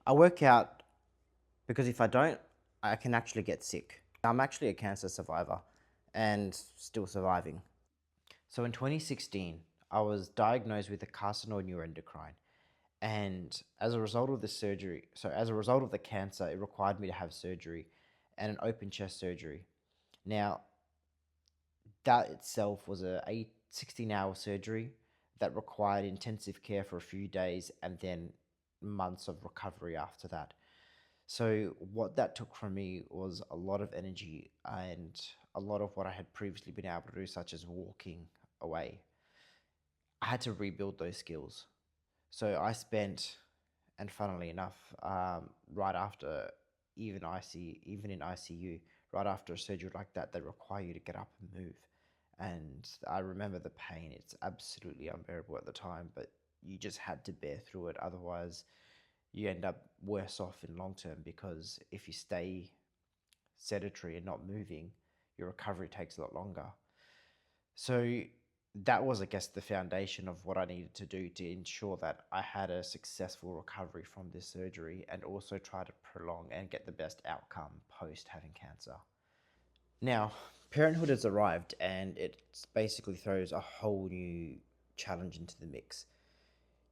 I work out because if I don't, I can actually get sick. I'm actually a cancer survivor and still surviving. So in 2016, I was diagnosed with a carcinoid neuroendocrine. And as a result of the surgery, so as a result of the cancer, it required me to have surgery and an open chest surgery. Now, that itself was a 16-hour surgery that required intensive care for a few days and then months of recovery after that. So what that took from me was a lot of energy and a lot of what I had previously been able to do, such as walking away. I had to rebuild those skills. So I spent, and funnily enough, right after even in ICU, right after a surgery like that, they require you to get up and move. And I remember the pain. It's absolutely unbearable at the time, but you just had to bear through it. Otherwise, you end up worse off in long term because if you stay sedentary and not moving, your recovery takes a lot longer. So that was, I guess, the foundation of what I needed to do to ensure that I had a successful recovery from this surgery and also try to prolong and get the best outcome post having cancer. Now, parenthood has arrived and it basically throws a whole new challenge into the mix.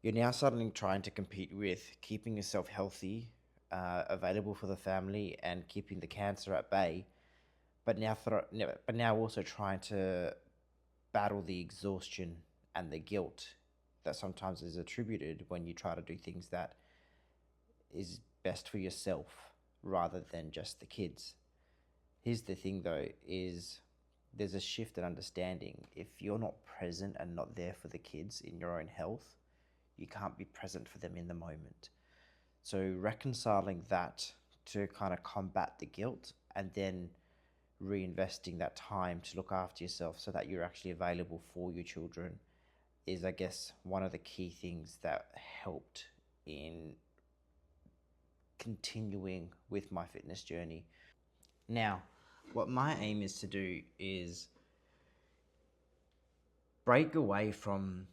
You're now suddenly trying to compete with keeping yourself healthy, available for the family, and keeping the cancer at bay, but now also trying to battle the exhaustion and the guilt that sometimes is attributed when you try to do things that is best for yourself rather than just the kids. Here's the thing though, is there's a shift in understanding. If you're not present and not there for the kids in your own health, you can't be present for them in the moment. So reconciling that to kind of combat the guilt and then reinvesting that time to look after yourself so that you're actually available for your children is, I guess, one of the key things that helped in continuing with my fitness journey. Now, what my aim is to do is break away from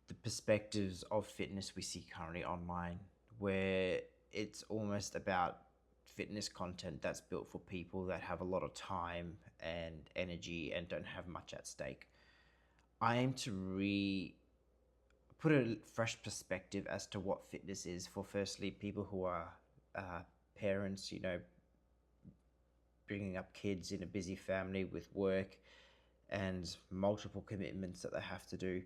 the perspectives of fitness we see currently online, where it's almost about fitness content that's built for people that have a lot of time and energy and don't have much at stake. I aim to put a fresh perspective as to what fitness is for, firstly, people who are parents, bringing up kids in a busy family with work and multiple commitments that they have to do.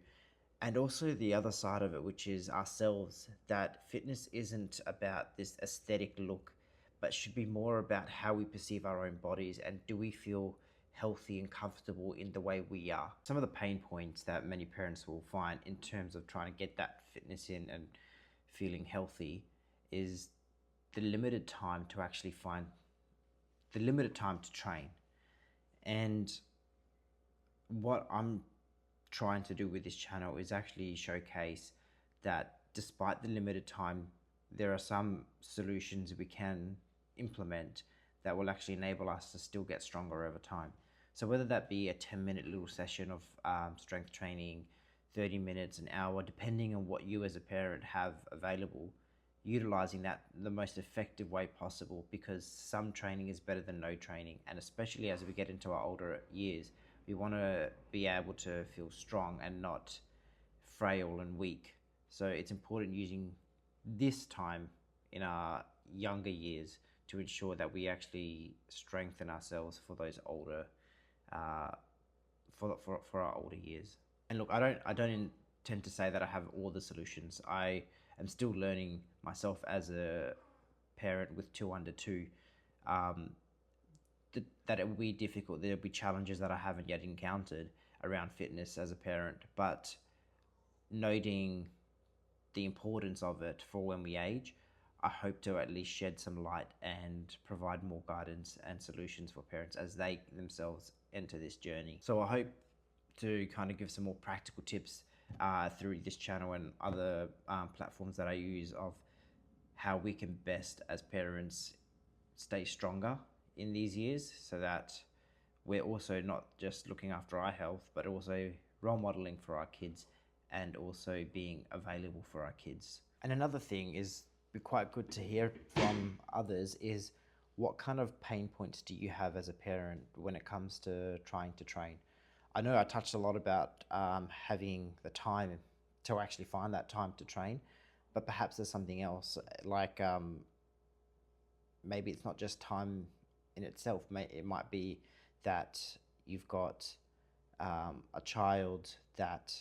And also the other side of it, which is ourselves, that fitness isn't about this aesthetic look, but should be more about how we perceive our own bodies and do we feel healthy and comfortable in the way we are. Some of the pain points that many parents will find in terms of trying to get that fitness in and feeling healthy is the limited time to actually find the limited time to train. And what I'm trying to do with this channel is actually showcase that despite the limited time, there are some solutions we can implement that will actually enable us to still get stronger over time. So whether that be a 10-minute little session of strength training, 30 minutes, an hour, depending on what you as a parent have available, utilizing that the most effective way possible, because some training is better than no training. And especially as we get into our older years, we want to be able to feel strong and not frail and weak. So it's important using this time in our younger years to ensure that we actually strengthen ourselves for those older, for our older years. And look, I don't intend to say that I have all the solutions. I am still learning myself as a parent with two under two. Um, that it will be difficult. There'll be challenges that I haven't yet encountered around fitness as a parent, but noting the importance of it for when we age, I hope to at least shed some light and provide more guidance and solutions for parents as they themselves enter this journey. So I hope to kind of give some more practical tips through this channel and other platforms that I use of how we can best as parents stay stronger in these years so that we're also not just looking after our health, but also role modeling for our kids and also being available for our kids. And another thing is be quite good to hear from others is, what kind of pain points do you have as a parent when it comes to trying to train? I know I touched a lot about having the time to actually find that time to train, but perhaps there's something else, like maybe it's not just time in itself. It might be that you've got a child that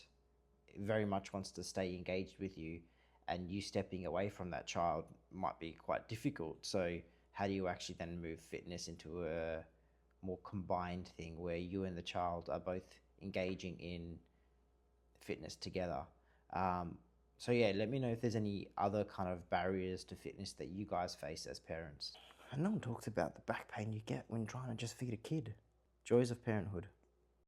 very much wants to stay engaged with you, and you stepping away from that child might be quite difficult. So how do you actually then move fitness into a more combined thing where you and the child are both engaging in fitness together? So yeah, let me know if there's any other kind of barriers to fitness that you guys face as parents. And no one talks about the back pain you get when trying to just feed a kid. Joys of parenthood.